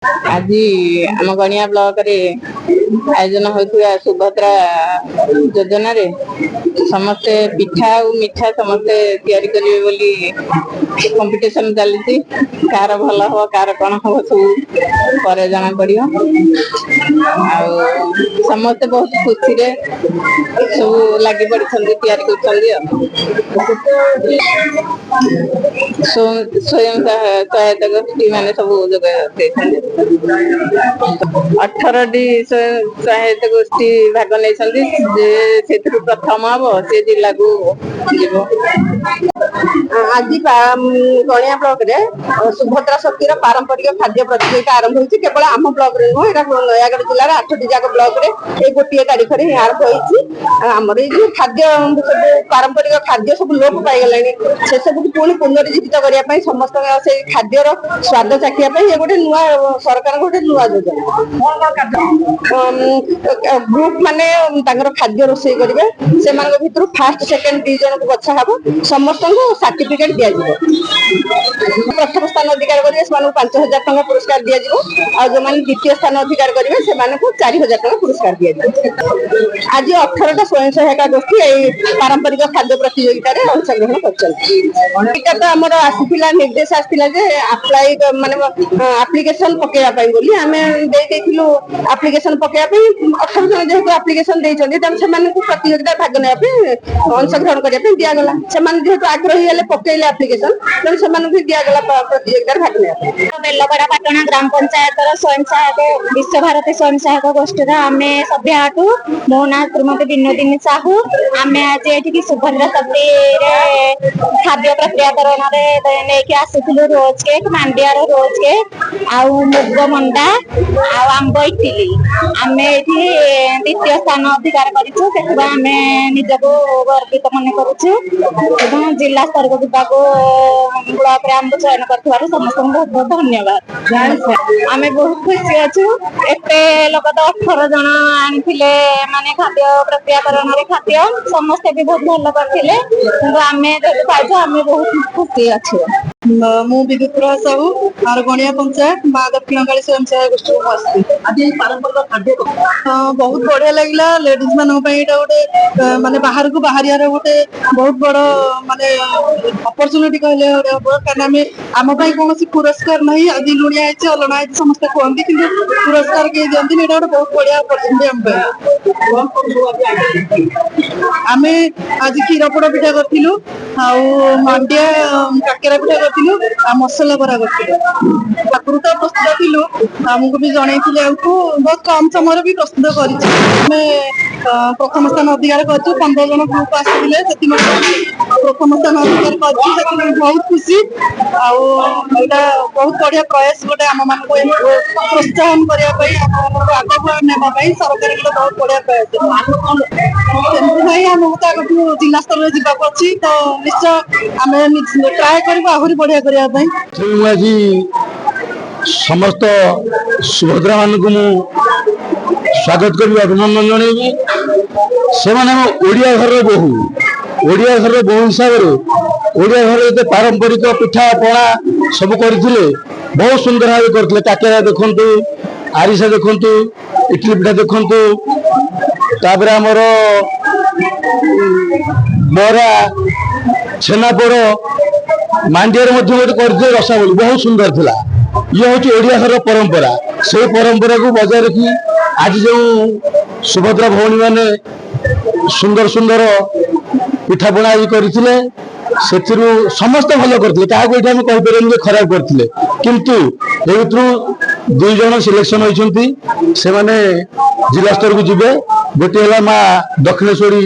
आज आम गणिया ब्लॉक रे आयोजन होता सुभद्रा योजना रे समस्ते पिठा और मिठा समस्ते तैयारी करिवे बोली कंपटीशन चलती कार भल हो कार कौन हम सब पर जना पड़ो समस्ते बहुत खुशी रे सब लगी पड़ी तैयारी स्वयं सहायता गोष्ठी मैंने सब जगह 18टी सहायता गोष्ठी भाग नहीं प्रथम हम से जिला को आज गणिया ब्लॉक रे सुभद्रा शक्तिर पारंपरिक खाद्य प्रतियोगिता आरंभ होती केवल आम ब्लॉक रे नुह नयागढ़ जिलार 8टी जाक ब्लॉक रे ये गोटे तारीख में आरंभ होमर ये खाद्य पारंपरिक खाद्य सब लोप पाईगला से सब पुणी पुनर्जीवित करने समस्त से खाद्यर स्वाद चाखिया ये गोटे नुआ सरकार गोटे नुआ योजना ग्रुप माने खाद्य रोषे करेंगे से भर फास्ट सेकेंड 2 जन को बछा हम समस्त सर्टिफिकेट दि प्रथम स्थान अधिकार करेंगे 5,000 टंका पुरस्कार दि जो मैंने द्वितीय स्थान अधिकार करेंगे से 4,000 टंका पुरस्कार दि आज 18टा स्वयं सहायता गोष्ठी पारंपरिक खाद्य प्रतियोगिता रे अंशग्रहण कर तो आमर आसीला निर्देश आसाला अप्लाई माने एप्लिकेशन पकेया बोली आम एप्लिकेशन पकेया 18 जन जेहेतु एप्लिकेशन देते प्रतियोगिता भाग नहीं अंशग्रहण करने दिगला जेहेतु आग्रही हेले पकेले एप्लिकेशन तेणु दिगला प्रतियोगिता भाग नहीं बेलपड़ा पाटणा ग्राम पंचायत स्वयं सहायक विश्व भारती स्वयं सहायक गोष्ठी आम सभ्याटू मो ना श्रीमती विनोदिनी साहू आम आज ये सुभद्रा शक्ति खाद्य प्रक्रियाकरण नहीं आसलु रोज केक मांडिया रोज केक आउ मुग मंडा आंब इटिली आम ये द्वितीय स्थान अधिकार करें आम निजक गर्वित मन करुँ जिला स्तर को ब्लॉक रे आम चयन कर समस्त बहुत बहुत धन्यवाद आम बहुत खुशी अच्छु एत लोक तो 18 जन आनी माने खाद्य प्रक्रियाकरण खाद्य समस्ते भी बहुत भल करते आम पाइछ आम बहुत खुशी अच्छे मु विद्युत साहू और गणिया पंचायत माँ दक्षिण काली स्वयं सहायक गोष्ठी को आसती पारंपरिक खाद्य बहुत बढ़िया लगे लेडीज मान गोटे माने बाहर को बाहर गोटे बहुत बड़ माने अपरचुनिटी कहले हम आम कौन पुरस्कार नहीं आज लुणिया है अलना है समस्त कहते कि पुरस्कार किए दिखती गोटे बहुत बढ़िया अपरचुनिटी आम आज क्षीर पोड़ पिठा करूँ मांडिया काकेरा पिठा मसला बरा कर प्रस्तुत थिलु आमको भी जनईले बहुत कम समय भी प्रस्तुत कर प्रथम स्थान अधिकार कर 15 जन ग्रुप आसते प्रथम स्थान अधिकार कर बहुत खुशी आटा बहुत बढ़िया प्रयास गोटे आम मान प्रोत्साहन करने आगे नापी सरकार बहुत बढ़िया प्रयास आमको तो जिला स्तर में जावाक अच्छी तो निश्चय आम ट्राए कर आहरी बढ़िया करने समस्त सुभद्रा मान को स्वागत करी अभिनंदन जनइबी से ओडिया घर बहु हिसाब से ओडिया घर पारंपरिक पिठा पणा सब करते बहुत सुंदर भाव करते काकेरा देखु आरिसा देखु इडली पिठा देखु आमर बरा छेनापोड़ मांडिया गोटे करते रसावली बहुत सुंदर थिला ये हूँ ओडिया घर परंपरा से परंपरा को बजाय रखी आज जो सुभद्रा भौणी मैंने सुंदर सुंदर पिठापणा करते समस्त भल करते क्या कहीपर खराब करते किंतु ए 2 जन सिलेक्शन होती से माने जिला स्तर को जीवे गोटे है माँ दक्षिणेश्वरी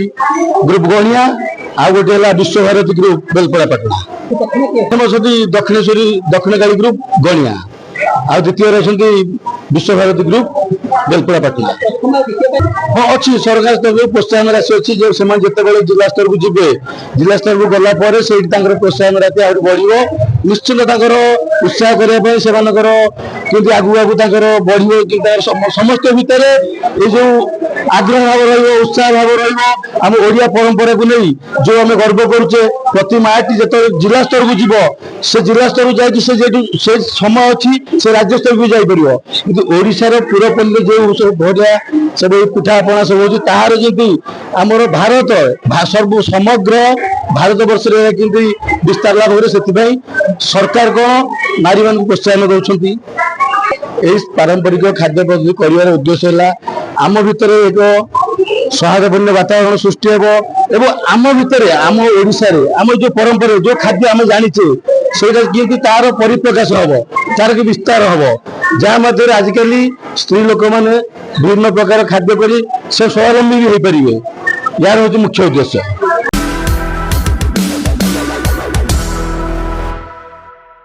ग्रुप गणिया आ गोटे है विश्व भारती ग्रुप बेलपड़ा पाटना दक्षिणेश्वरी दक्षिण काली ग्रुप गणिया आ द्वितीय रही विश्व भारती ग्रुप बेलपड़ा पाटना हाँ अच्छी सरकार स्तर प्रोत्साहन राशि अच्छी जो से जिते जिला स्तर को जीवे जिला स्तर को गला से प्रोत्साहन राशि आहरी बढ़ निश्चित उत्साह करने से आगू आगू बढ़ समस्त भितर ये जो आग्रह भाव रत्साह भाव रम ओडिया परंपरा को नहीं जो आम गर्व करुचे प्रति माटी जो जिला स्तर को जीव से जिला स्तर को से समय अच्छी से राज्य स्तर को जापर कि ओडार पूरपल्ली जो सब भजा सब पिठापणा सब हो तार जमी आमर भारत सर्व समग्र भारत वर्ष विस्तार लाभ करे से सरकार कौन नारी मान प्रोत्साहन दौरान पारंपरिक खाद्य पद्धति कर उद्देश्य है आम भितर एक सौहार्दपूर्ण वातावरण सृष्टि हे आम भितर आम ओडिशा रे आम जो परंपरा जो खाद्य आम जानीचे से तार परिप्रकाश हम तार विस्तार हम जहाँ मध्य आजिकल स्त्री लोक मैंने विभिन्न प्रकार खाद्य कर स्वावलंबी भी हो पारे यार हूँ मुख्य उद्देश्य।